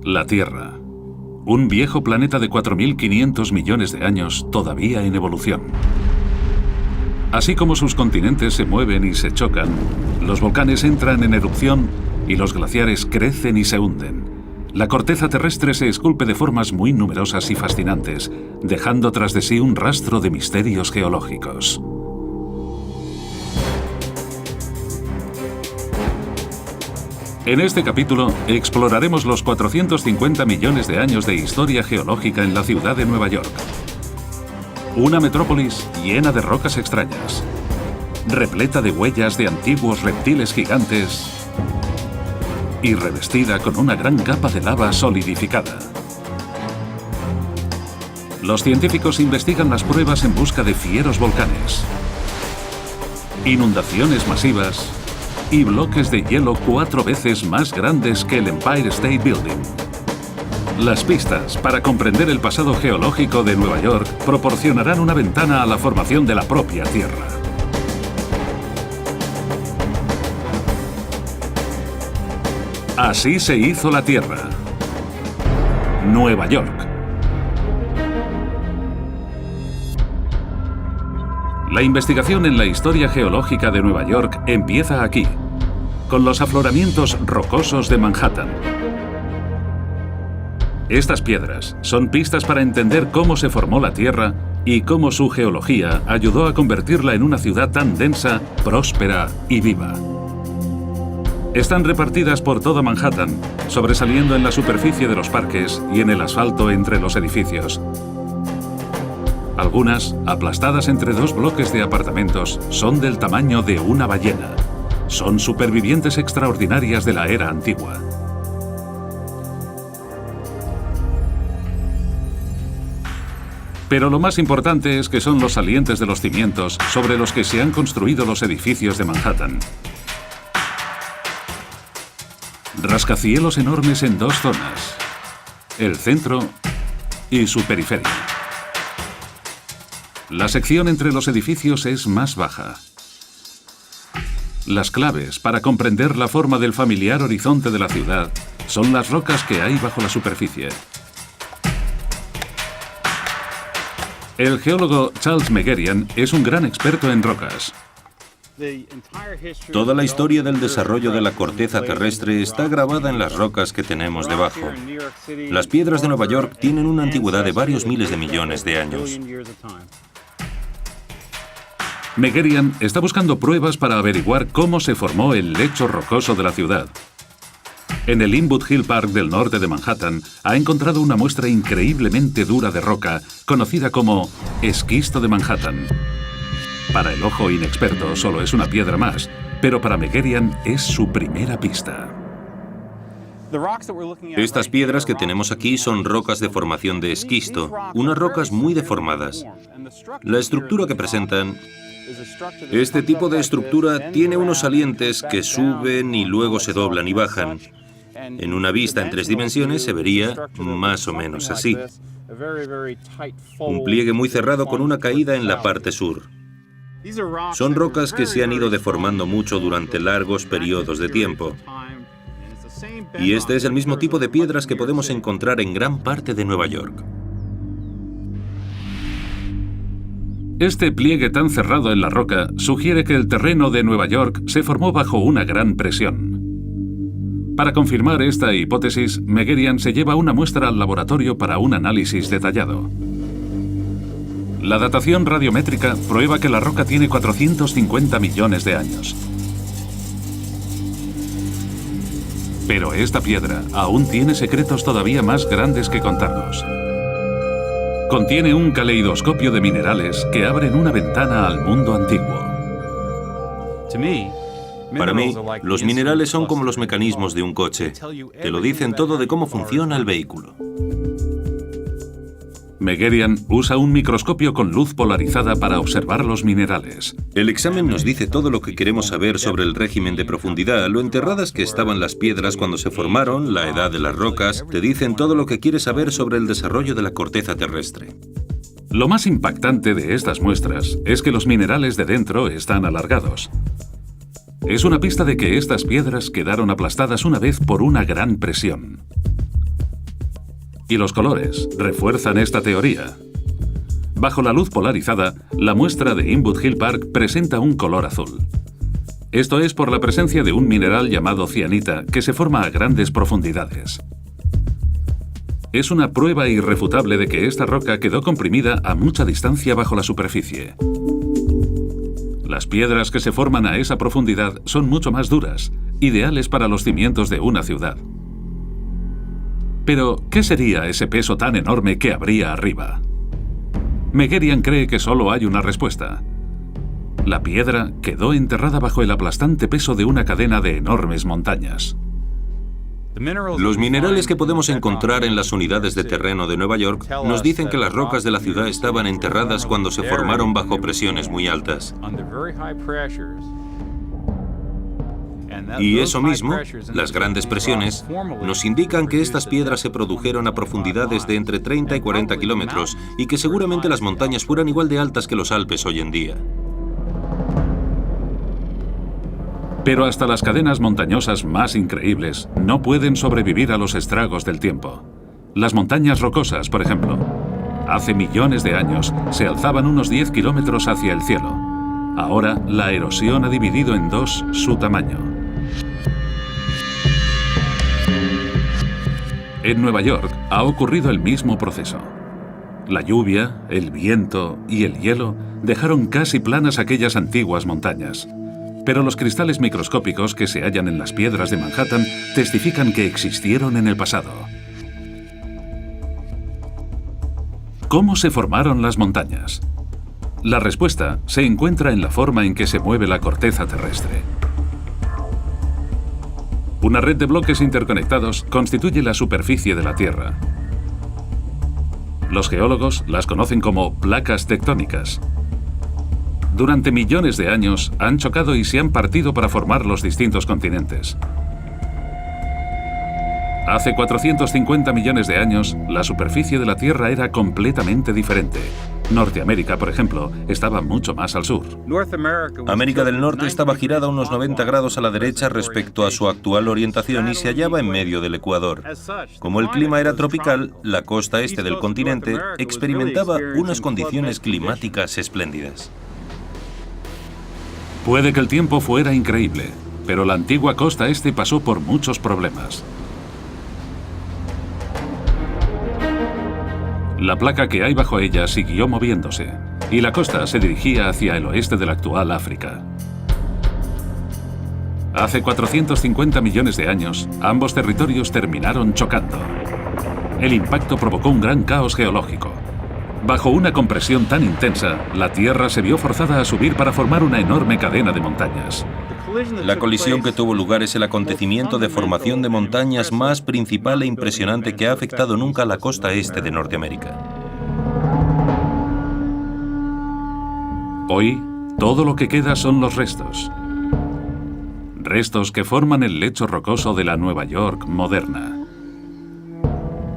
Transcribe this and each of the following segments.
La Tierra. Un viejo planeta de 4.500 millones de años todavía en evolución. Así como sus continentes se mueven y se chocan, los volcanes entran en erupción y los glaciares crecen y se hunden. La corteza terrestre se esculpe de formas muy numerosas y fascinantes, dejando tras de sí un rastro de misterios geológicos. En este capítulo exploraremos los 450 millones de años de historia geológica en la ciudad de Nueva York. Una metrópolis llena de rocas extrañas, repleta de huellas de antiguos reptiles gigantes y revestida con una gran capa de lava solidificada. Los científicos investigan las pruebas en busca de fieros volcanes, inundaciones masivas y bloques de hielo 4 veces más grandes que el Empire State Building. Las pistas para comprender el pasado geológico de Nueva York proporcionarán una ventana a la formación de la propia Tierra. Así se hizo la Tierra. Nueva York. La investigación en la historia geológica de Nueva York empieza aquí, con los afloramientos rocosos de Manhattan. Estas piedras son pistas para entender cómo se formó la Tierra y cómo su geología ayudó a convertirla en una ciudad tan densa, próspera y viva. Están repartidas por toda Manhattan, sobresaliendo en la superficie de los parques y en el asfalto entre los edificios. Algunas, aplastadas entre 2 bloques de apartamentos, son del tamaño de una ballena. Son supervivientes extraordinarias de la era antigua. Pero lo más importante es que son los salientes de los cimientos sobre los que se han construido los edificios de Manhattan. Rascacielos enormes en 2 zonas, el centro y su periferia. La sección entre los edificios es más baja. Las claves para comprender la forma del familiar horizonte de la ciudad son las rocas que hay bajo la superficie. El geólogo Charles Megerian es un gran experto en rocas. Toda la historia del desarrollo de la corteza terrestre está grabada en las rocas que tenemos debajo. Las piedras de Nueva York tienen una antigüedad de varios miles de millones de años. Megerian está buscando pruebas para averiguar cómo se formó el lecho rocoso de la ciudad. En el Inwood Hill Park del norte de Manhattan ha encontrado una muestra increíblemente dura de roca, conocida como esquisto de Manhattan. Para el ojo inexperto solo es una piedra más, pero para Megerian es su primera pista. Estas piedras que tenemos aquí son rocas de formación de esquisto, unas rocas muy deformadas. La estructura que presentan... Este tipo de estructura tiene unos salientes que suben y luego se doblan y bajan. En una vista en 3 dimensiones se vería más o menos así. Un pliegue muy cerrado con una caída en la parte sur. Son rocas que se han ido deformando mucho durante largos periodos de tiempo. Y este es el mismo tipo de piedras que podemos encontrar en gran parte de Nueva York. Este pliegue tan cerrado en la roca sugiere que el terreno de Nueva York se formó bajo una gran presión. Para confirmar esta hipótesis, Megerian se lleva una muestra al laboratorio para un análisis detallado. La datación radiométrica prueba que la roca tiene 450 millones de años. Pero esta piedra aún tiene secretos todavía más grandes que contarnos. Contiene un caleidoscopio de minerales que abren una ventana al mundo antiguo. Para mí, los minerales son como los mecanismos de un coche. Te lo dicen todo de cómo funciona el vehículo. Megerian usa un microscopio con luz polarizada para observar los minerales. El examen nos dice todo lo que queremos saber sobre el régimen de profundidad, lo enterradas que estaban las piedras cuando se formaron, la edad de las rocas, te dicen todo lo que quieres saber sobre el desarrollo de la corteza terrestre. Lo más impactante de estas muestras es que los minerales de dentro están alargados. es una pista de que estas piedras quedaron aplastadas una vez por una gran presión. Y los colores refuerzan esta teoría. Bajo la luz polarizada, la muestra de Inwood Hill Park presenta un color azul. Esto es por la presencia de un mineral llamado cianita que se forma a grandes profundidades. Es una prueba irrefutable de que esta roca quedó comprimida a mucha distancia bajo la superficie. Las piedras que se forman a esa profundidad son mucho más duras, ideales para los cimientos de una ciudad. Pero, ¿qué sería ese peso tan enorme que habría arriba? Megerian cree que solo hay una respuesta. La piedra quedó enterrada bajo el aplastante peso de una cadena de enormes montañas. Los minerales que podemos encontrar en las unidades de terreno de Nueva York nos dicen que las rocas de la ciudad estaban enterradas cuando se formaron bajo presiones muy altas. Y eso mismo, las grandes presiones, nos indican que estas piedras se produjeron a profundidades de entre 30 y 40 kilómetros y que seguramente las montañas fueran igual de altas que los Alpes hoy en día. Pero hasta las cadenas montañosas más increíbles no pueden sobrevivir a los estragos del tiempo. Las montañas rocosas, por ejemplo, hace millones de años se alzaban unos 10 kilómetros hacia el cielo. Ahora la erosión ha dividido en dos su tamaño. En Nueva York ha ocurrido el mismo proceso. La lluvia, el viento y el hielo dejaron casi planas aquellas antiguas montañas. Pero los cristales microscópicos que se hallan en las piedras de Manhattan testifican que existieron en el pasado. ¿Cómo se formaron las montañas? La respuesta se encuentra en la forma en que se mueve la corteza terrestre. Una red de bloques interconectados constituye la superficie de la Tierra. Los geólogos las conocen como placas tectónicas. Durante millones de años han chocado y se han partido para formar los distintos continentes. Hace 450 millones de años, la superficie de la Tierra era completamente diferente. Norteamérica, por ejemplo, estaba mucho más al sur. América del Norte estaba girada unos 90 grados a la derecha respecto a su actual orientación y se hallaba en medio del Ecuador. Como el clima era tropical, la costa este del continente experimentaba unas condiciones climáticas espléndidas. Puede que el tiempo fuera increíble, pero la antigua costa este pasó por muchos problemas. La placa que hay bajo ella siguió moviéndose, y la costa se dirigía hacia el oeste de la actual África. Hace 450 millones de años, ambos territorios terminaron chocando. El impacto provocó un gran caos geológico. Bajo una compresión tan intensa, la Tierra se vio forzada a subir para formar una enorme cadena de montañas. La colisión que tuvo lugar es el acontecimiento de formación de montañas más principal e impresionante que ha afectado nunca a la costa este de Norteamérica. Hoy, todo lo que queda son los restos. Restos que forman el lecho rocoso de la Nueva York moderna.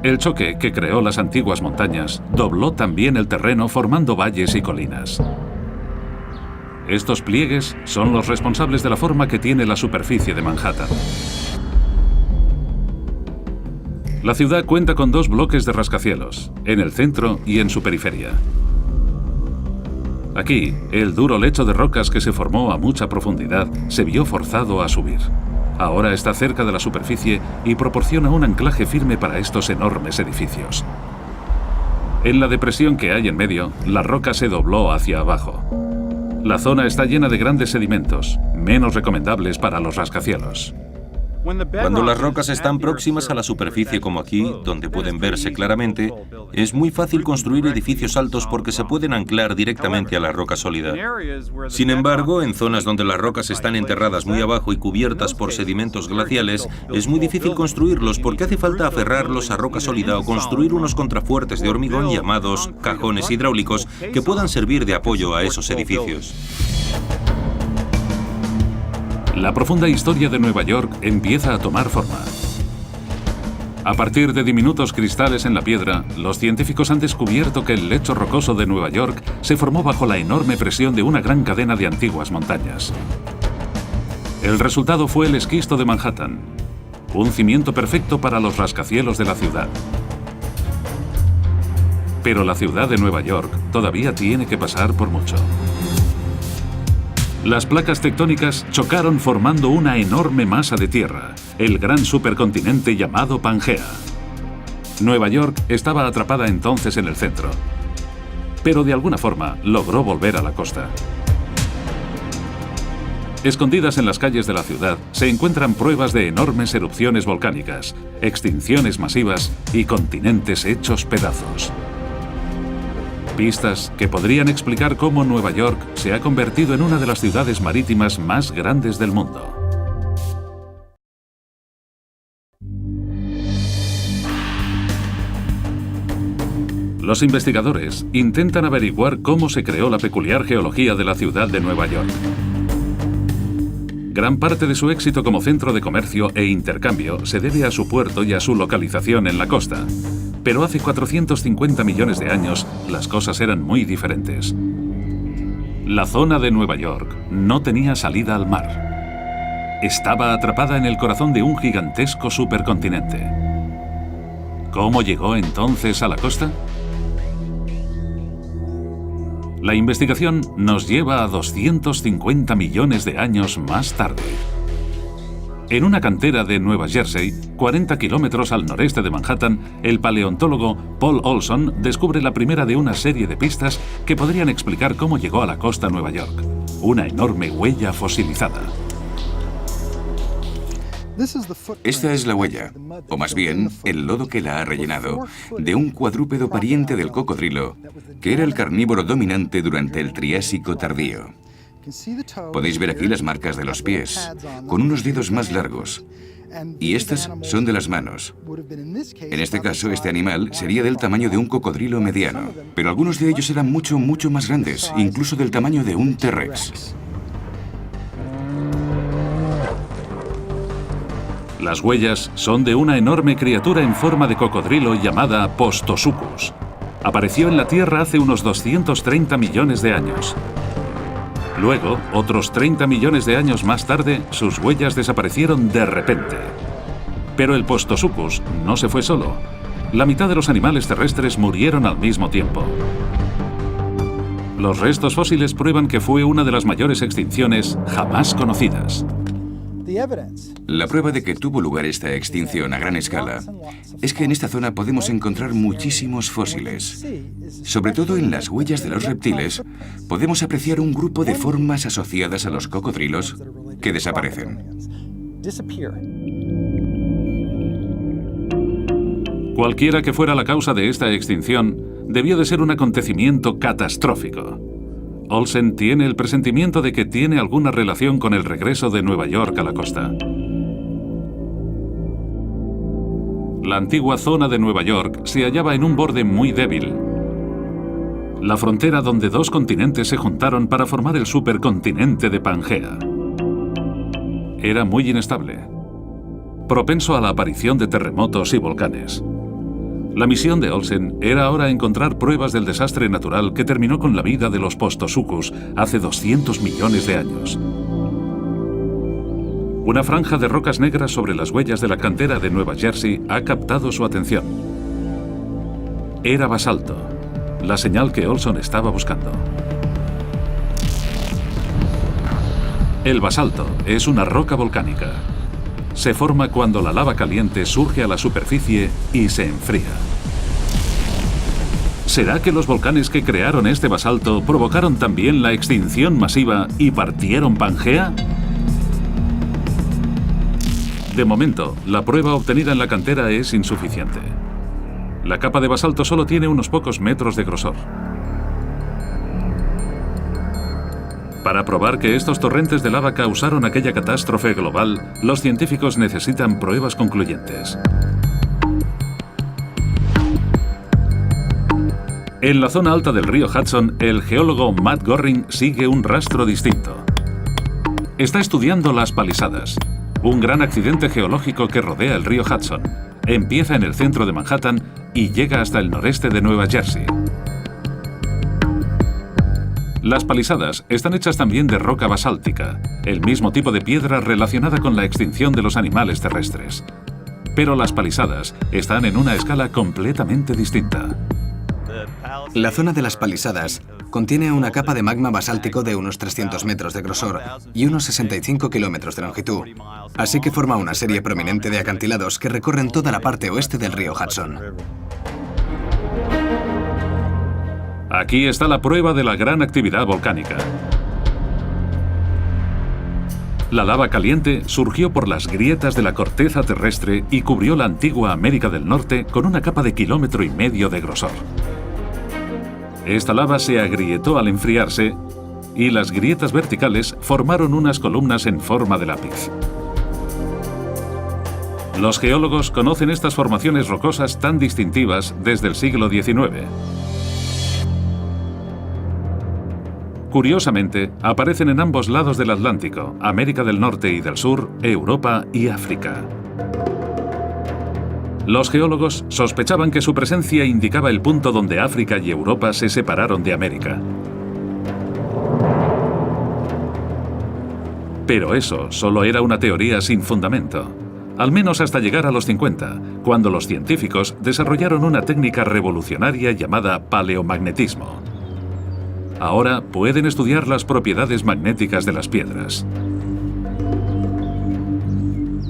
El choque que creó las antiguas montañas dobló también el terreno formando valles y colinas. Estos pliegues son los responsables de la forma que tiene la superficie de Manhattan. La ciudad cuenta con dos bloques de rascacielos, en el centro y en su periferia. Aquí, el duro lecho de rocas que se formó a mucha profundidad se vio forzado a subir. Ahora está cerca de la superficie y proporciona un anclaje firme para estos enormes edificios. En la depresión que hay en medio, la roca se dobló hacia abajo. La zona está llena de grandes sedimentos, menos recomendables para los rascacielos. Cuando las rocas están próximas a la superficie como aquí, donde pueden verse claramente, es muy fácil construir edificios altos porque se pueden anclar directamente a la roca sólida. Sin embargo, en zonas donde las rocas están enterradas muy abajo y cubiertas por sedimentos glaciales, es muy difícil construirlos porque hace falta aferrarlos a roca sólida o construir unos contrafuertes de hormigón llamados cajones hidráulicos que puedan servir de apoyo a esos edificios. La profunda historia de Nueva York empieza a tomar forma. A partir de diminutos cristales en la piedra, los científicos han descubierto que el lecho rocoso de Nueva York se formó bajo la enorme presión de una gran cadena de antiguas montañas. El resultado fue el esquisto de Manhattan, un cimiento perfecto para los rascacielos de la ciudad. Pero la ciudad de Nueva York todavía tiene que pasar por mucho. Las placas tectónicas chocaron formando una enorme masa de tierra, el gran supercontinente llamado Pangea. Nueva York estaba atrapada entonces en el centro, pero de alguna forma logró volver a la costa. Escondidas en las calles de la ciudad se encuentran pruebas de enormes erupciones volcánicas, extinciones masivas y continentes hechos pedazos. Pistas que podrían explicar cómo Nueva York se ha convertido en una de las ciudades marítimas más grandes del mundo. Los investigadores intentan averiguar cómo se creó la peculiar geología de la ciudad de Nueva York. Gran parte de su éxito como centro de comercio e intercambio se debe a su puerto y a su localización en la costa. Pero hace 450 millones de años, las cosas eran muy diferentes. La zona de Nueva York no tenía salida al mar. Estaba atrapada en el corazón de un gigantesco supercontinente. ¿Cómo llegó entonces a la costa? La investigación nos lleva a 250 millones de años más tarde. En una cantera de Nueva Jersey, 40 kilómetros al noreste de Manhattan, el paleontólogo Paul Olson descubre la primera de una serie de pistas que podrían explicar cómo llegó a la costa Nueva York. Una enorme huella fosilizada. Esta es la huella, o más bien, el lodo que la ha rellenado, de un cuadrúpedo pariente del cocodrilo, que era el carnívoro dominante durante el Triásico tardío. Podéis ver aquí las marcas de los pies, con unos dedos más largos. Y estas son de las manos. En este caso, este animal sería del tamaño de un cocodrilo mediano, pero algunos de ellos eran mucho más grandes, incluso del tamaño de un T-Rex. Las huellas son de una enorme criatura en forma de cocodrilo llamada Postosuchus. Apareció en la Tierra hace unos 230 millones de años. Luego, otros 30 millones de años más tarde, sus huellas desaparecieron de repente. Pero el Postosuchus no se fue solo. La mitad de los animales terrestres murieron al mismo tiempo. Los restos fósiles prueban que fue una de las mayores extinciones jamás conocidas. La prueba de que tuvo lugar esta extinción a gran escala es que en esta zona podemos encontrar muchísimos fósiles. Sobre todo en las huellas de los reptiles, podemos apreciar un grupo de formas asociadas a los cocodrilos que desaparecen. Cualquiera que fuera la causa de esta extinción, debió de ser un acontecimiento catastrófico. Olsen tiene el presentimiento de que tiene alguna relación con el regreso de Nueva York a la costa. La antigua zona de Nueva York se hallaba en un borde muy débil. La frontera donde dos continentes se juntaron para formar el supercontinente de Pangea. Era muy inestable, propenso a la aparición de terremotos y volcanes. La misión de Olsen era ahora encontrar pruebas del desastre natural que terminó con la vida de los Postosuchus hace 200 millones de años. Una franja de rocas negras sobre las huellas de la cantera de Nueva Jersey ha captado su atención. Era basalto, la señal que Olson estaba buscando. El basalto es una roca volcánica. Se forma cuando la lava caliente surge a la superficie y se enfría. ¿Será que los volcanes que crearon este basalto provocaron también la extinción masiva y partieron Pangea? De momento, la prueba obtenida en la cantera es insuficiente. La capa de basalto solo tiene unos pocos metros de grosor. Para probar que estos torrentes de lava causaron aquella catástrofe global, los científicos necesitan pruebas concluyentes. En la zona alta del río Hudson, el geólogo Matt Goring sigue un rastro distinto. Está estudiando las palisadas, un gran accidente geológico que rodea el río Hudson. Empieza en el centro de Manhattan y llega hasta el noreste de Nueva Jersey. Las palisadas están hechas también de roca basáltica, el mismo tipo de piedra relacionada con la extinción de los animales terrestres. Pero las palisadas están en una escala completamente distinta. La zona de las palisadas contiene una capa de magma basáltico de unos 300 metros de grosor y unos 65 kilómetros de longitud, así que forma una serie prominente de acantilados que recorren toda la parte oeste del río Hudson. Aquí está la prueba de la gran actividad volcánica. La lava caliente surgió por las grietas de la corteza terrestre y cubrió la antigua América del Norte con una capa de 1,5 kilómetros de grosor. Esta lava se agrietó al enfriarse y las grietas verticales formaron unas columnas en forma de lápiz. Los geólogos conocen estas formaciones rocosas tan distintivas desde el siglo XIX. Curiosamente, aparecen en ambos lados del Atlántico, América del Norte y del Sur, Europa y África. Los geólogos sospechaban que su presencia indicaba el punto donde África y Europa se separaron de América. Pero eso solo era una teoría sin fundamento, al menos hasta llegar a los 50, cuando los científicos desarrollaron una técnica revolucionaria llamada paleomagnetismo. Ahora pueden estudiar las propiedades magnéticas de las piedras.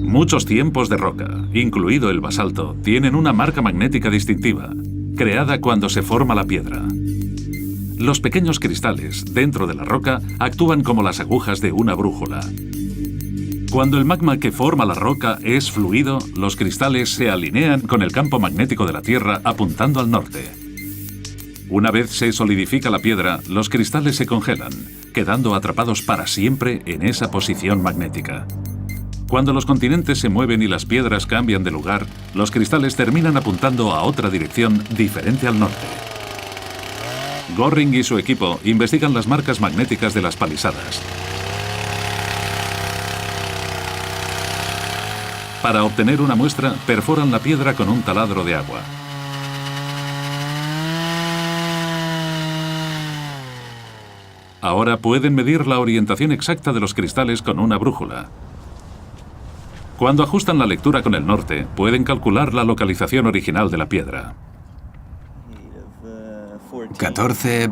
Muchos tiempos de roca, incluido el basalto, tienen una marca magnética distintiva, creada cuando se forma la piedra. Los pequeños cristales dentro de la roca actúan como las agujas de una brújula. Cuando el magma que forma la roca es fluido, los cristales se alinean con el campo magnético de la Tierra apuntando al norte. Una vez se solidifica la piedra, los cristales se congelan, quedando atrapados para siempre en esa posición magnética. Cuando los continentes se mueven y las piedras cambian de lugar, los cristales terminan apuntando a otra dirección diferente al norte. Goring y su equipo investigan las marcas magnéticas de las palisadas. Para obtener una muestra, perforan la piedra con un taladro de agua. Ahora pueden medir la orientación exacta de los cristales con una brújula. Cuando ajustan la lectura con el norte, pueden calcular la localización original de la piedra. 14.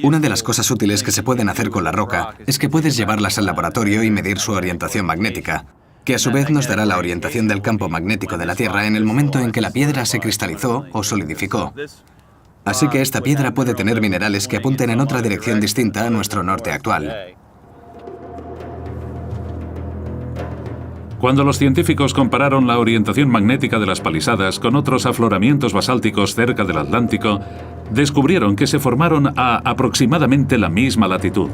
Una de las cosas útiles que se pueden hacer con la roca es que puedes llevarlas al laboratorio y medir su orientación magnética, que a su vez nos dará la orientación del campo magnético de la Tierra en el momento en que la piedra se cristalizó o solidificó. Así que esta piedra puede tener minerales que apunten en otra dirección distinta a nuestro norte actual. Cuando los científicos compararon la orientación magnética de las palisadas con otros afloramientos basálticos cerca del Atlántico, descubrieron que se formaron a aproximadamente la misma latitud.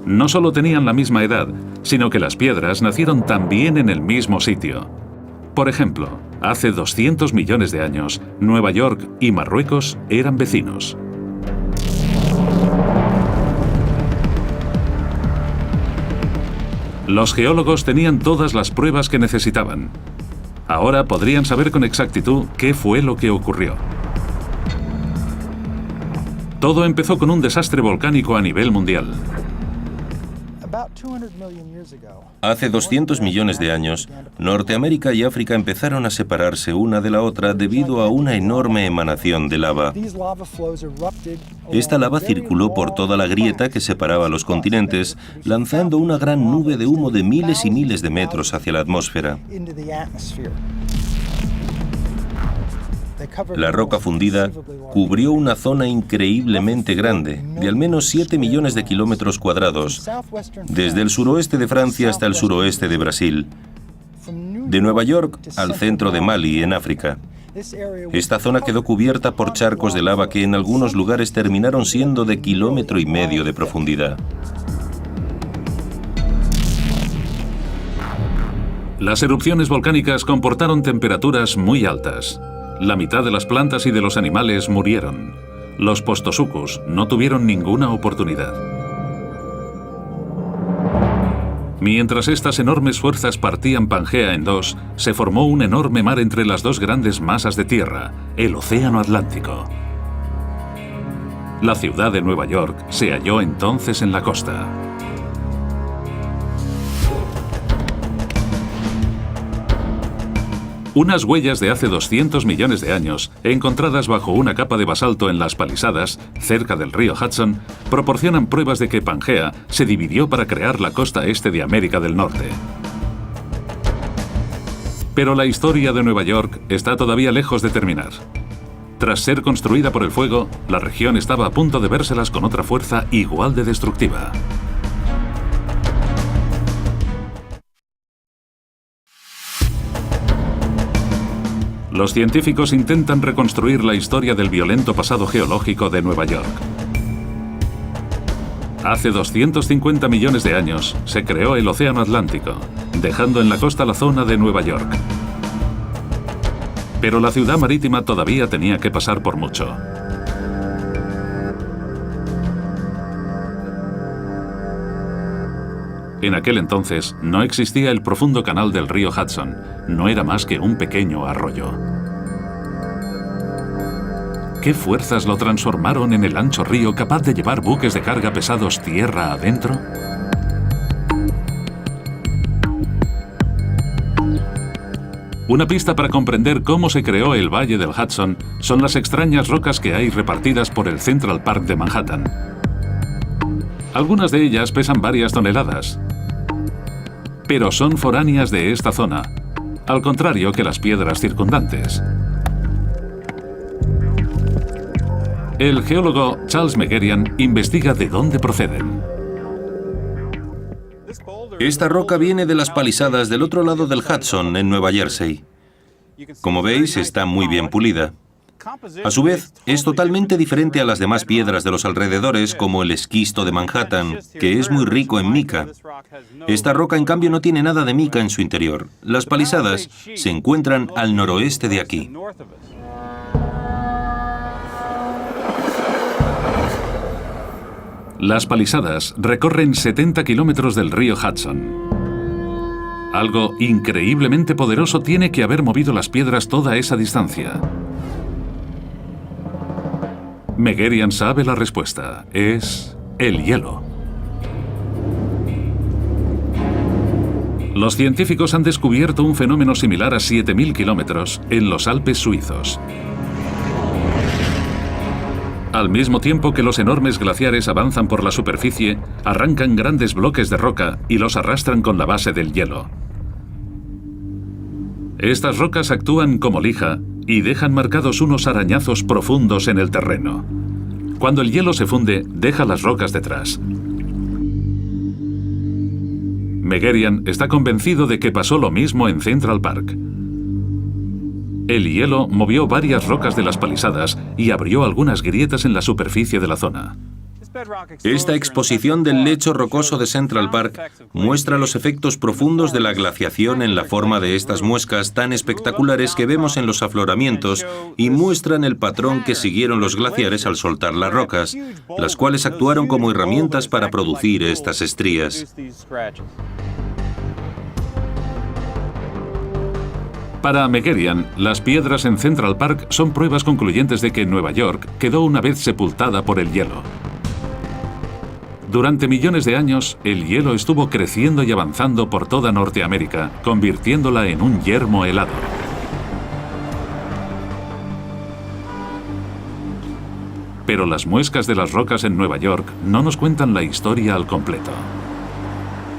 No solo tenían la misma edad, sino que las piedras nacieron también en el mismo sitio. Por ejemplo, hace 200 millones de años, Nueva York y Marruecos eran vecinos. Los geólogos tenían todas las pruebas que necesitaban. Ahora podrían saber con exactitud qué fue lo que ocurrió. Todo empezó con un desastre volcánico a nivel mundial. Hace 200 millones de años, Norteamérica y África empezaron a separarse una de la otra debido a una enorme emanación de lava. Esta lava circuló por toda la grieta que separaba los continentes, lanzando una gran nube de humo de miles y miles de metros hacia la atmósfera. La roca fundida cubrió una zona increíblemente grande, de al menos 7 millones de kilómetros cuadrados, desde el suroeste de Francia hasta el suroeste de Brasil, de Nueva York al centro de Mali, en África. Esta zona quedó cubierta por charcos de lava que en algunos lugares terminaron siendo de 1,5 kilómetros de profundidad. Las erupciones volcánicas comportaron temperaturas muy altas. La mitad de las plantas y de los animales murieron. Los Postosucus no tuvieron ninguna oportunidad. Mientras estas enormes fuerzas partían Pangea en dos, se formó un enorme mar entre las dos grandes masas de tierra, el Océano Atlántico. La ciudad de Nueva York se halló entonces en la costa. Unas huellas de hace 200 millones de años, encontradas bajo una capa de basalto en las Palisadas, cerca del río Hudson, proporcionan pruebas de que Pangea se dividió para crear la costa este de América del Norte. Pero la historia de Nueva York está todavía lejos de terminar. Tras ser construida por el fuego, la región estaba a punto de vérselas con otra fuerza igual de destructiva. Los científicos intentan reconstruir la historia del violento pasado geológico de Nueva York. Hace 250 millones de años se creó el Océano Atlántico, dejando en la costa la zona de Nueva York. Pero la ciudad marítima todavía tenía que pasar por mucho. En aquel entonces no existía el profundo canal del río Hudson, no era más que un pequeño arroyo. ¿Qué fuerzas lo transformaron en el ancho río capaz de llevar buques de carga pesados tierra adentro? Una pista para comprender cómo se creó el Valle del Hudson son las extrañas rocas que hay repartidas por el Central Park de Manhattan. Algunas de ellas pesan varias toneladas, pero son foráneas de esta zona, al contrario que las piedras circundantes. El geólogo Charles Megerian investiga de dónde proceden. Esta roca viene de las Palisadas del otro lado del Hudson, en Nueva Jersey. Como veis, está muy bien pulida. A su vez, es totalmente diferente a las demás piedras de los alrededores, como el esquisto de Manhattan, que es muy rico en mica. Esta roca, en cambio, no tiene nada de mica en su interior. Las Palisadas se encuentran al noroeste de aquí. Las Palisadas recorren 70 kilómetros del río Hudson. Algo increíblemente poderoso tiene que haber movido las piedras toda esa distancia. Megerian sabe la respuesta. Es el hielo. Los científicos han descubierto un fenómeno similar a 7.000 kilómetros en los Alpes suizos. Al mismo tiempo que los enormes glaciares avanzan por la superficie, arrancan grandes bloques de roca y los arrastran con la base del hielo. Estas rocas actúan como lija y dejan marcados unos arañazos profundos en el terreno. Cuando el hielo se funde, deja las rocas detrás. Megerian está convencido de que pasó lo mismo en Central Park. El hielo movió varias rocas de las Palisadas y abrió algunas grietas en la superficie de la zona. Esta exposición del lecho rocoso de Central Park muestra los efectos profundos de la glaciación en la forma de estas muescas tan espectaculares que vemos en los afloramientos y muestran el patrón que siguieron los glaciares al soltar las rocas, las cuales actuaron como herramientas para producir estas estrías. Para Megerian, las piedras en Central Park son pruebas concluyentes de que Nueva York quedó una vez sepultada por el hielo. Durante millones de años, el hielo estuvo creciendo y avanzando por toda Norteamérica, convirtiéndola en un yermo helado. Pero las muescas de las rocas en Nueva York no nos cuentan la historia al completo.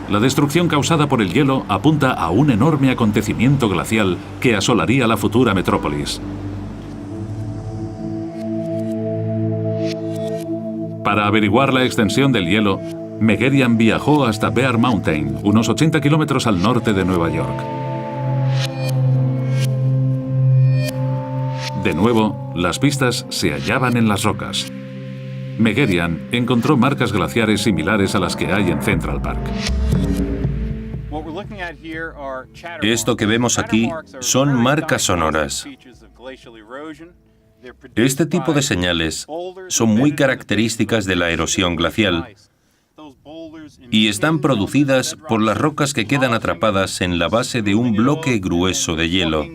La destrucción causada por el hielo apunta a un enorme acontecimiento glacial que asolaría la futura metrópolis. Para averiguar la extensión del hielo, Megerian viajó hasta Bear Mountain, unos 80 kilómetros al norte de Nueva York. De nuevo, las pistas se hallaban en las rocas. Megerian encontró marcas glaciares similares a las que hay en Central Park. Esto que vemos aquí son marcas sonoras. Este tipo de señales son muy características de la erosión glacial y están producidas por las rocas que quedan atrapadas en la base de un bloque grueso de hielo.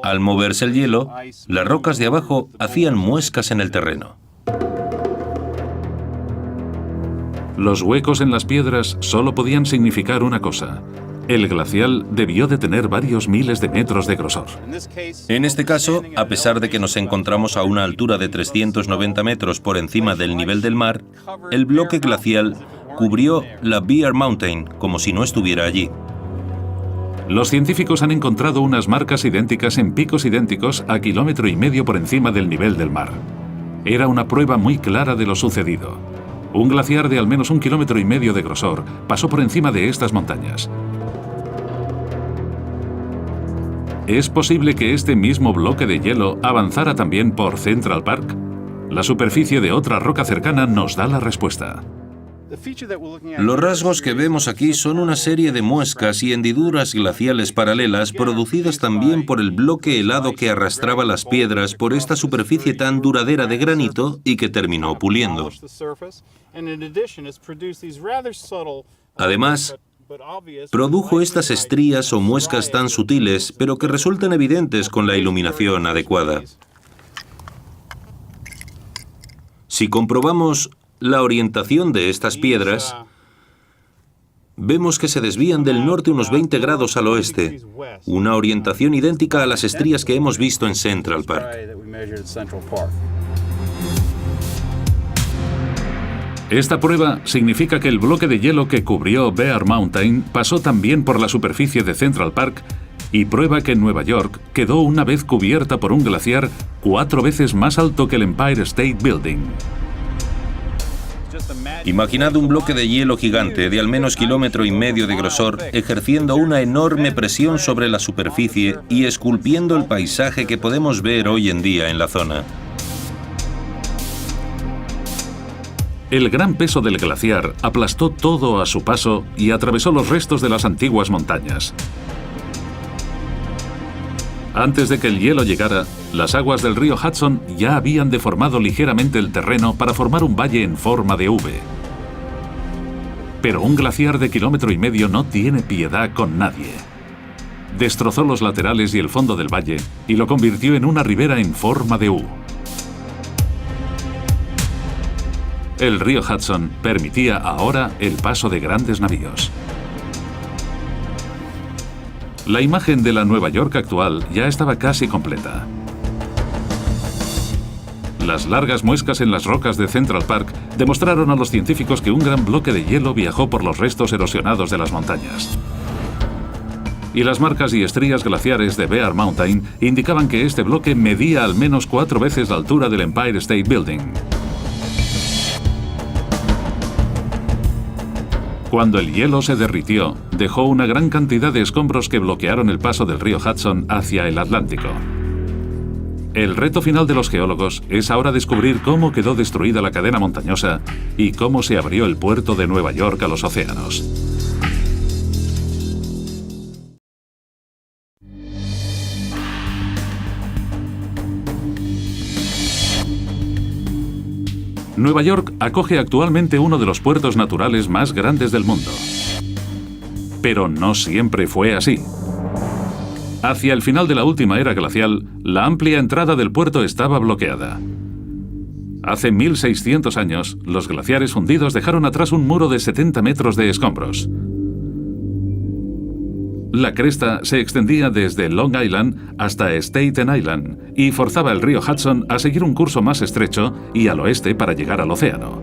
Al moverse el hielo, las rocas de abajo hacían muescas en el terreno. Los huecos en las piedras solo podían significar una cosa. El glacial debió de tener varios miles de metros de grosor. En este caso, a pesar de que nos encontramos a una altura de 390 metros por encima del nivel del mar, el bloque glacial cubrió la Bear Mountain como si no estuviera allí. Los científicos han encontrado unas marcas idénticas en picos idénticos a 1,5 kilómetros por encima del nivel del mar. Era una prueba muy clara de lo sucedido. Un glaciar de al menos 1,5 kilómetros de grosor pasó por encima de estas montañas. ¿Es posible que este mismo bloque de hielo avanzara también por Central Park? La superficie de otra roca cercana nos da la respuesta. Los rasgos que vemos aquí son una serie de muescas y hendiduras glaciales paralelas producidas también por el bloque helado que arrastraba las piedras por esta superficie tan duradera de granito y que terminó puliendo. Además, produjo estas estrías o muescas tan sutiles, pero que resultan evidentes con la iluminación adecuada. Si comprobamos la orientación de estas piedras, vemos que se desvían del norte unos 20 grados al oeste, una orientación idéntica a las estrías que hemos visto en Central Park. Esta prueba significa que el bloque de hielo que cubrió Bear Mountain pasó también por la superficie de Central Park y prueba que Nueva York quedó una vez cubierta por un glaciar 4 veces más alto que el Empire State Building. Imaginad un bloque de hielo gigante de al menos 1,5 kilómetros de grosor ejerciendo una enorme presión sobre la superficie y esculpiendo el paisaje que podemos ver hoy en día en la zona. El gran peso del glaciar aplastó todo a su paso y atravesó los restos de las antiguas montañas. Antes de que el hielo llegara, las aguas del río Hudson ya habían deformado ligeramente el terreno para formar un valle en forma de V. Pero un glaciar de 1,5 kilómetros no tiene piedad con nadie. Destrozó los laterales y el fondo del valle y lo convirtió en una ribera en forma de U. El río Hudson permitía ahora el paso de grandes navíos. La imagen de la Nueva York actual ya estaba casi completa. Las largas muescas en las rocas de Central Park demostraron a los científicos que un gran bloque de hielo viajó por los restos erosionados de las montañas. Y las marcas y estrías glaciares de Bear Mountain indicaban que este bloque medía al menos 4 veces la altura del Empire State Building. Cuando el hielo se derritió, dejó una gran cantidad de escombros que bloquearon el paso del río Hudson hacia el Atlántico. El reto final de los geólogos es ahora descubrir cómo quedó destruida la cadena montañosa y cómo se abrió el puerto de Nueva York a los océanos. Nueva York acoge actualmente uno de los puertos naturales más grandes del mundo. Pero no siempre fue así. Hacia el final de la última era glacial, la amplia entrada del puerto estaba bloqueada. Hace 1600 años, los glaciares fundidos dejaron atrás un muro de 70 metros de escombros. La cresta se extendía desde Long Island hasta Staten Island y forzaba el río Hudson a seguir un curso más estrecho y al oeste para llegar al océano.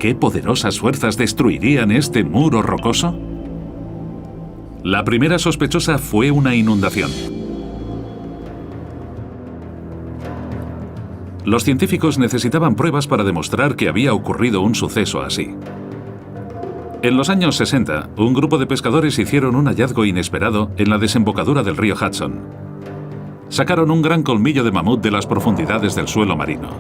¿Qué poderosas fuerzas destruirían este muro rocoso? La primera sospechosa fue una inundación. Los científicos necesitaban pruebas para demostrar que había ocurrido un suceso así. En los años 60, un grupo de pescadores hicieron un hallazgo inesperado en la desembocadura del río Hudson. Sacaron un gran colmillo de mamut de las profundidades del suelo marino.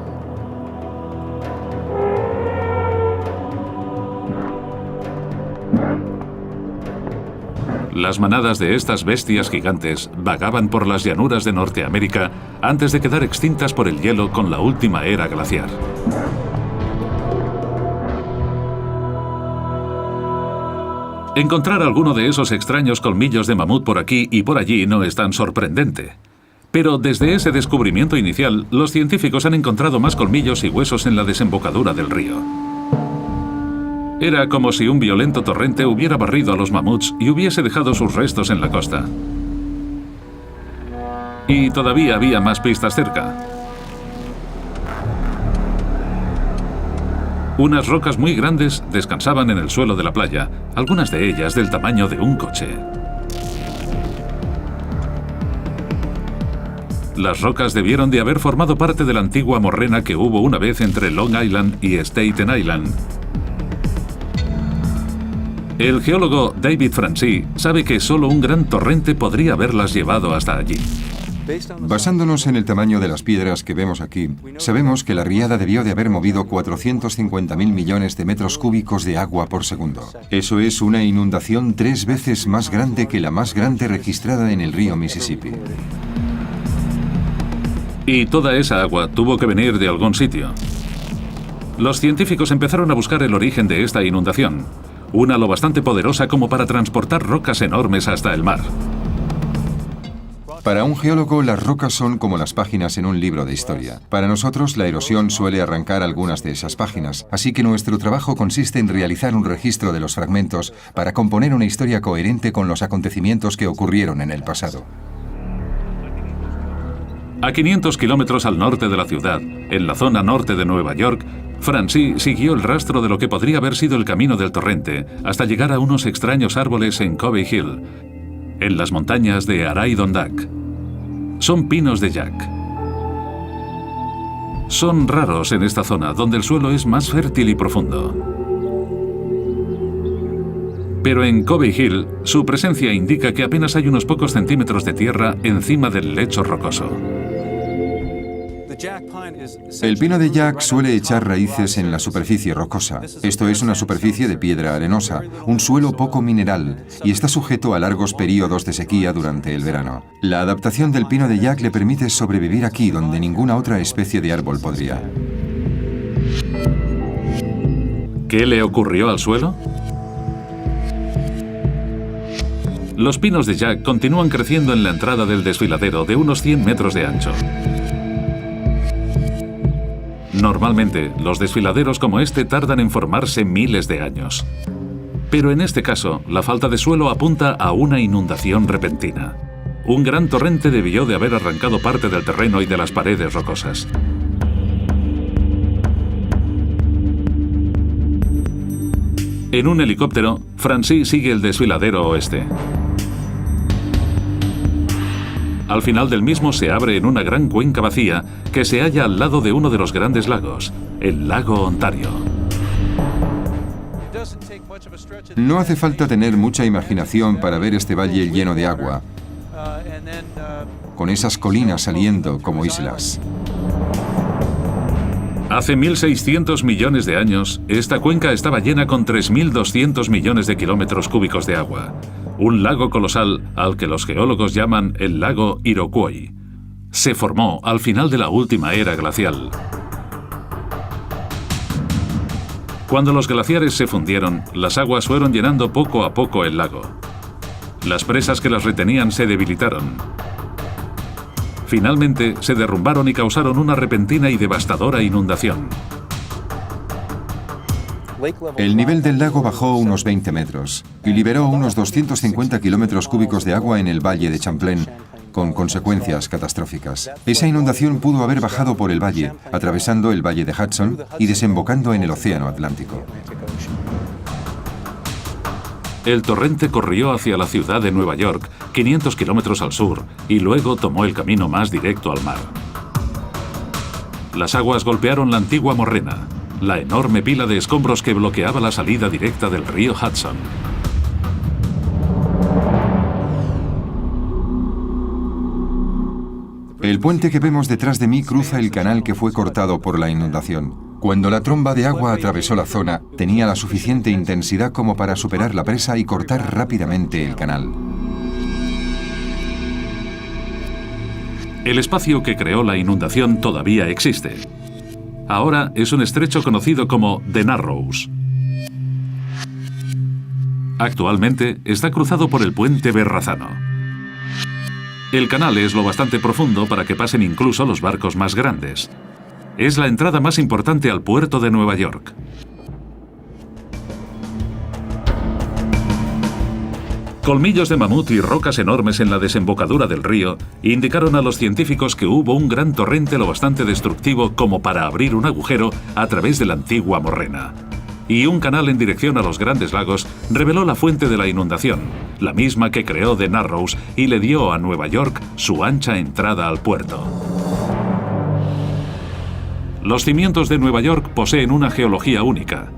Las manadas de estas bestias gigantes vagaban por las llanuras de Norteamérica antes de quedar extintas por el hielo con la última era glaciar. Encontrar alguno de esos extraños colmillos de mamut por aquí y por allí no es tan sorprendente. Pero desde ese descubrimiento inicial, los científicos han encontrado más colmillos y huesos en la desembocadura del río. Era como si un violento torrente hubiera barrido a los mamuts y hubiese dejado sus restos en la costa. Y todavía había más pistas cerca. Unas rocas muy grandes descansaban en el suelo de la playa, algunas de ellas del tamaño de un coche. Las rocas debieron de haber formado parte de la antigua morrena que hubo una vez entre Long Island y Staten Island. El geólogo David Francis sabe que solo un gran torrente podría haberlas llevado hasta allí. Basándonos en el tamaño de las piedras que vemos aquí, sabemos que la riada debió de haber movido 450.000 millones de metros cúbicos de agua por segundo. Eso es una inundación 3 veces más grande que la más grande registrada en el río Mississippi. Y toda esa agua tuvo que venir de algún sitio. Los científicos empezaron a buscar el origen de esta inundación, una lo bastante poderosa como para transportar rocas enormes hasta el mar. Para un geólogo, las rocas son como las páginas en un libro de historia. Para nosotros, la erosión suele arrancar algunas de esas páginas, así que nuestro trabajo consiste en realizar un registro de los fragmentos para componer una historia coherente con los acontecimientos que ocurrieron en el pasado. A 500 kilómetros al norte de la ciudad, en la zona norte de Nueva York, Francis siguió el rastro de lo que podría haber sido el camino del torrente hasta llegar a unos extraños árboles en Covey Hill, en las montañas de Adirondack. Son pinos de Jack. Son raros en esta zona, donde el suelo es más fértil y profundo. Pero en Covey Hill, su presencia indica que apenas hay unos pocos centímetros de tierra encima del lecho rocoso. El pino de Jack suele echar raíces en la superficie rocosa. Esto es una superficie de piedra arenosa, un suelo poco mineral, y está sujeto a largos períodos de sequía durante el verano. La adaptación del pino de Jack le permite sobrevivir aquí donde ninguna otra especie de árbol podría. ¿Qué le ocurrió al suelo? Los pinos de Jack continúan creciendo en la entrada del desfiladero de unos 100 metros de ancho. Normalmente, los desfiladeros como este tardan en formarse miles de años. Pero en este caso, la falta de suelo apunta a una inundación repentina. Un gran torrente debió de haber arrancado parte del terreno y de las paredes rocosas. En un helicóptero, Francis sigue el desfiladero oeste. Al final del mismo se abre en una gran cuenca vacía que se halla al lado de uno de los grandes lagos, el lago Ontario. No hace falta tener mucha imaginación para ver este valle lleno de agua, con esas colinas saliendo como islas. Hace 1.600 millones de años, esta cuenca estaba llena con 3.200 millones de kilómetros cúbicos de agua. Un lago colosal al que los geólogos llaman el lago Iroquois. Se formó al final de la última era glacial. Cuando los glaciares se fundieron, las aguas fueron llenando poco a poco el lago. Las presas que las retenían se debilitaron. Finalmente, se derrumbaron y causaron una repentina y devastadora inundación. El nivel del lago bajó unos 20 metros y liberó unos 250 kilómetros cúbicos de agua en el valle de Champlain, con consecuencias catastróficas. Esa inundación pudo haber bajado por el valle, atravesando el valle de Hudson y desembocando en el Océano Atlántico. El torrente corrió hacia la ciudad de Nueva York, 500 kilómetros al sur, y luego tomó el camino más directo al mar. Las aguas golpearon la antigua morrena, la enorme pila de escombros que bloqueaba la salida directa del río Hudson. El puente que vemos detrás de mí cruza el canal que fue cortado por la inundación. Cuando la tromba de agua atravesó la zona, tenía la suficiente intensidad como para superar la presa y cortar rápidamente el canal. El espacio que creó la inundación todavía existe. Ahora es un estrecho conocido como The Narrows. Actualmente está cruzado por el puente Verrazano. El canal es lo bastante profundo para que pasen incluso los barcos más grandes. Es la entrada más importante al puerto de Nueva York. Colmillos de mamut y rocas enormes en la desembocadura del río indicaron a los científicos que hubo un gran torrente lo bastante destructivo como para abrir un agujero a través de la antigua morrena. Y un canal en dirección a los Grandes Lagos reveló la fuente de la inundación, la misma que creó The Narrows y le dio a Nueva York su ancha entrada al puerto. Los cimientos de Nueva York poseen una geología única.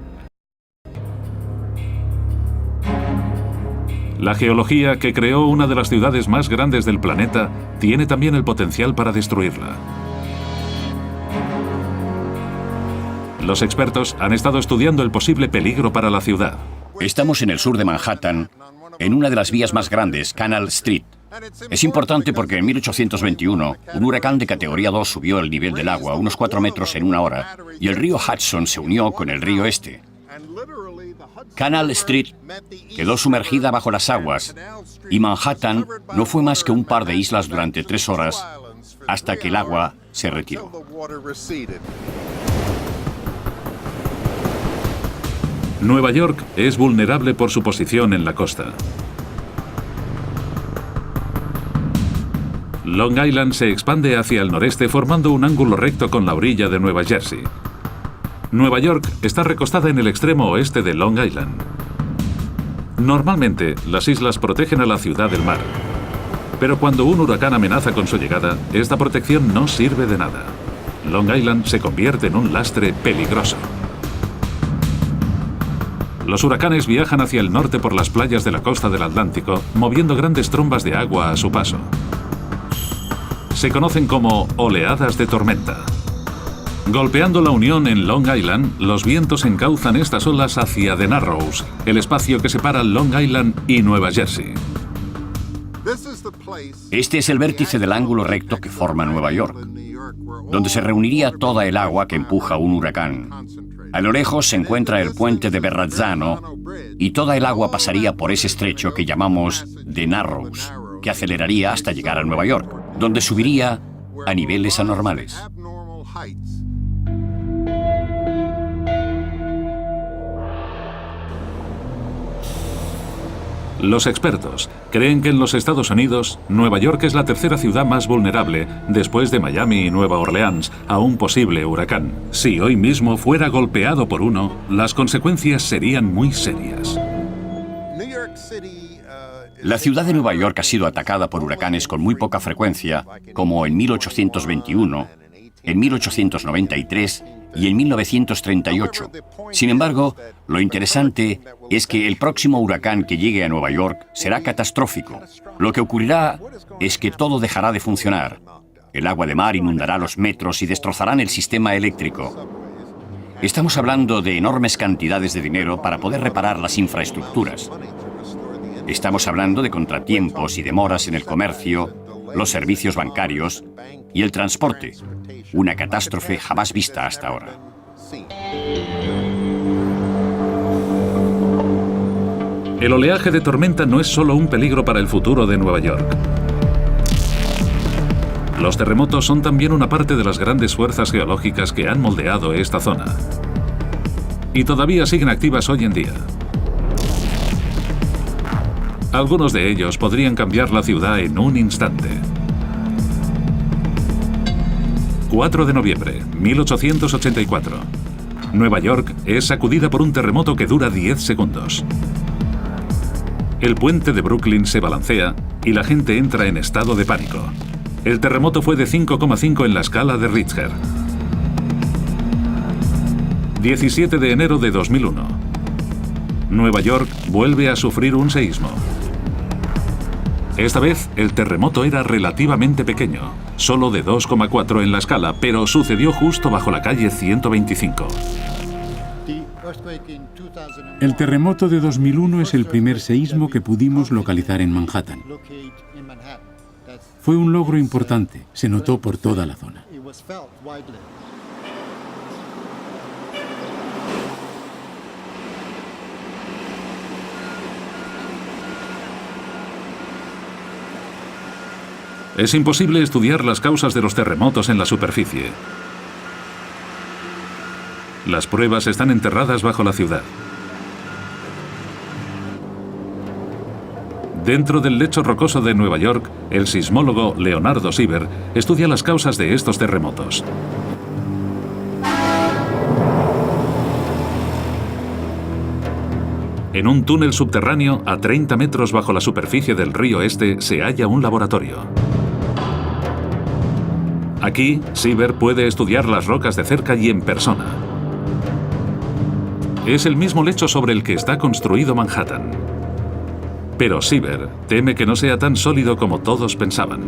La geología que creó una de las ciudades más grandes del planeta tiene también el potencial para destruirla. Los expertos han estado estudiando el posible peligro para la ciudad. Estamos en el sur de Manhattan, en una de las vías más grandes, Canal Street. Es importante porque en 1821 un huracán de categoría 2 subió el nivel del agua unos 4 metros en una hora y el río Hudson se unió con el río Este. Canal Street quedó sumergida bajo las aguas y Manhattan no fue más que un par de islas durante 3 horas hasta que el agua se retiró. Nueva York es vulnerable por su posición en la costa. Long Island se expande hacia el noreste formando un ángulo recto con la orilla de Nueva Jersey. Nueva York está recostada en el extremo oeste de Long Island. Normalmente, las islas protegen a la ciudad del mar. Pero cuando un huracán amenaza con su llegada, esta protección no sirve de nada. Long Island se convierte en un lastre peligroso. Los huracanes viajan hacia el norte por las playas de la costa del Atlántico, moviendo grandes trombas de agua a su paso. Se conocen como oleadas de tormenta. Golpeando la unión en Long Island, los vientos encauzan estas olas hacia The Narrows, el espacio que separa Long Island y Nueva Jersey. Este es el vértice del ángulo recto que forma Nueva York, donde se reuniría toda el agua que empuja un huracán. A lo lejos se encuentra el puente de Verrazzano y toda el agua pasaría por ese estrecho que llamamos The Narrows, que aceleraría hasta llegar a Nueva York, donde subiría a niveles anormales. Los expertos creen que en los Estados Unidos, Nueva York es la tercera ciudad más vulnerable, después de Miami y Nueva Orleans, a un posible huracán. Si hoy mismo fuera golpeado por uno, las consecuencias serían muy serias. La ciudad de Nueva York ha sido atacada por huracanes con muy poca frecuencia, como en 1821, en 1893 y en 1938. Sin embargo, lo interesante es que el próximo huracán que llegue a Nueva York será catastrófico. Lo que ocurrirá es que todo dejará de funcionar. El agua de mar inundará los metros y destrozarán el sistema eléctrico. Estamos hablando de enormes cantidades de dinero para poder reparar las infraestructuras. Estamos hablando de contratiempos y demoras en el comercio, los servicios bancarios y el transporte. Una catástrofe jamás vista hasta ahora. El oleaje de tormenta no es solo un peligro para el futuro de Nueva York. Los terremotos son también una parte de las grandes fuerzas geológicas que han moldeado esta zona. Y todavía siguen activas hoy en día. Algunos de ellos podrían cambiar la ciudad en un instante. 4 de noviembre, 1884. Nueva York es sacudida por un terremoto que dura 10 segundos. El puente de Brooklyn se balancea y la gente entra en estado de pánico. El terremoto fue de 5,5 en la escala de Richter. 17 de enero de 2001. Nueva York vuelve a sufrir un seísmo. Esta vez, el terremoto era relativamente pequeño, solo de 2,4 en la escala, pero sucedió justo bajo la calle 125. El terremoto de 2001 es el primer seísmo que pudimos localizar en Manhattan. Fue un logro importante, se notó por toda la zona. Es imposible estudiar las causas de los terremotos en la superficie. Las pruebas están enterradas bajo la ciudad. Dentro del lecho rocoso de Nueva York, el sismólogo Leonardo Sieber estudia las causas de estos terremotos. En un túnel subterráneo, a 30 metros bajo la superficie del río Este, se halla un laboratorio. Aquí, Sieber puede estudiar las rocas de cerca y en persona. Es el mismo lecho sobre el que está construido Manhattan. Pero Sieber teme que no sea tan sólido como todos pensaban.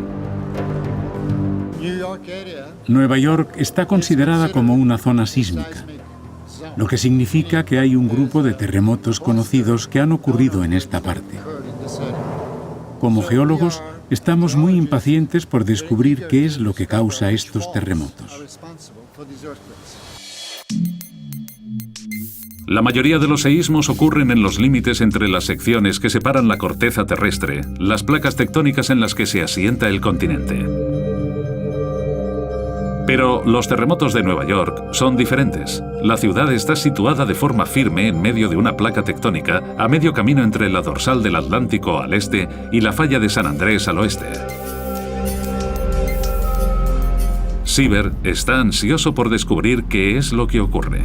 Nueva York está considerada como una zona sísmica, lo que significa que hay un grupo de terremotos conocidos que han ocurrido en esta parte. Como geólogos, estamos muy impacientes por descubrir qué es lo que causa estos terremotos. La mayoría de los seísmos ocurren en los límites entre las secciones que separan la corteza terrestre, las placas tectónicas en las que se asienta el continente. Pero los terremotos de Nueva York son diferentes. La ciudad está situada de forma firme en medio de una placa tectónica a medio camino entre la dorsal del Atlántico al este y la falla de San Andrés al oeste. Sieber está ansioso por descubrir qué es lo que ocurre.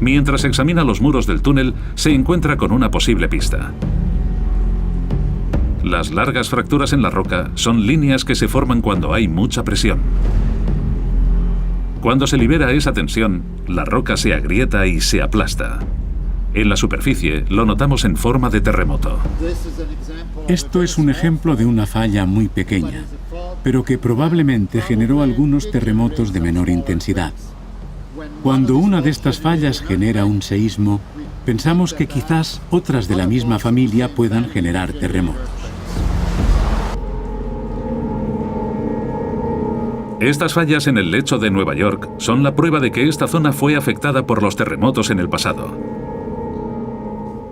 Mientras examina los muros del túnel, se encuentra con una posible pista. Las largas fracturas en la roca son líneas que se forman cuando hay mucha presión. Cuando se libera esa tensión, la roca se agrieta y se aplasta. En la superficie lo notamos en forma de terremoto. Esto es un ejemplo de una falla muy pequeña, pero que probablemente generó algunos terremotos de menor intensidad. Cuando una de estas fallas genera un seísmo, pensamos que quizás otras de la misma familia puedan generar terremotos. Estas fallas en el lecho de Nueva York son la prueba de que esta zona fue afectada por los terremotos en el pasado.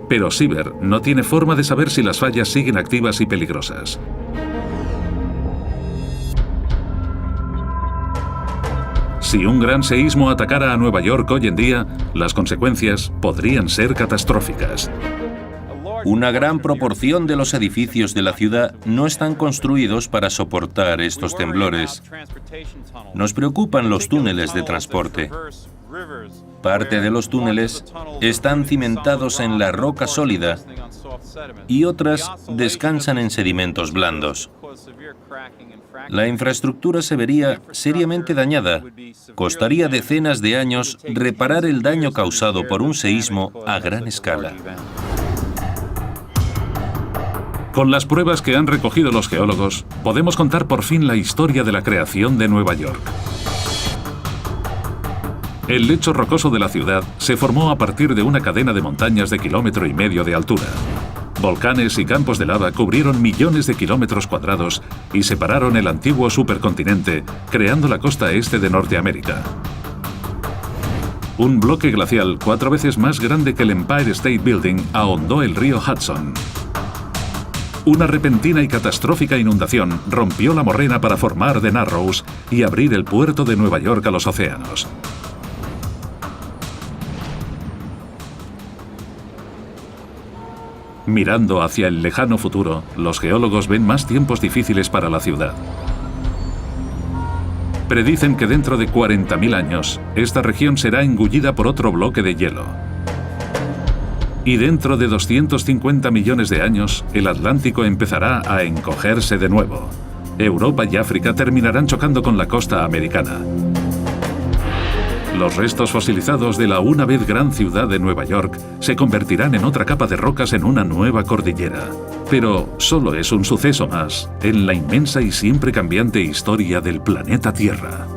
Pero Sieber no tiene forma de saber si las fallas siguen activas y peligrosas. Si un gran seísmo atacara a Nueva York hoy en día, las consecuencias podrían ser catastróficas. Una gran proporción de los edificios de la ciudad no están construidos para soportar estos temblores. Nos preocupan los túneles de transporte. Parte de los túneles están cimentados en la roca sólida y otras descansan en sedimentos blandos. La infraestructura se vería seriamente dañada. Costaría decenas de años reparar el daño causado por un seísmo a gran escala. Con las pruebas que han recogido los geólogos, podemos contar por fin la historia de la creación de Nueva York. El lecho rocoso de la ciudad se formó a partir de una cadena de montañas de 1,5 km de altura. Volcanes y campos de lava cubrieron millones de kilómetros cuadrados y separaron el antiguo supercontinente, creando la costa este de Norteamérica. Un bloque glacial 4 veces más grande que el Empire State Building ahondó el río Hudson. Una repentina y catastrófica inundación rompió la morrena para formar The Narrows y abrir el puerto de Nueva York a los océanos. Mirando hacia el lejano futuro, los geólogos ven más tiempos difíciles para la ciudad. Predicen que dentro de 40.000 años, esta región será engullida por otro bloque de hielo. Y dentro de 250 millones de años, el Atlántico empezará a encogerse de nuevo. Europa y África terminarán chocando con la costa americana. Los restos fosilizados de la una vez gran ciudad de Nueva York se convertirán en otra capa de rocas en una nueva cordillera. Pero solo es un suceso más en la inmensa y siempre cambiante historia del planeta Tierra.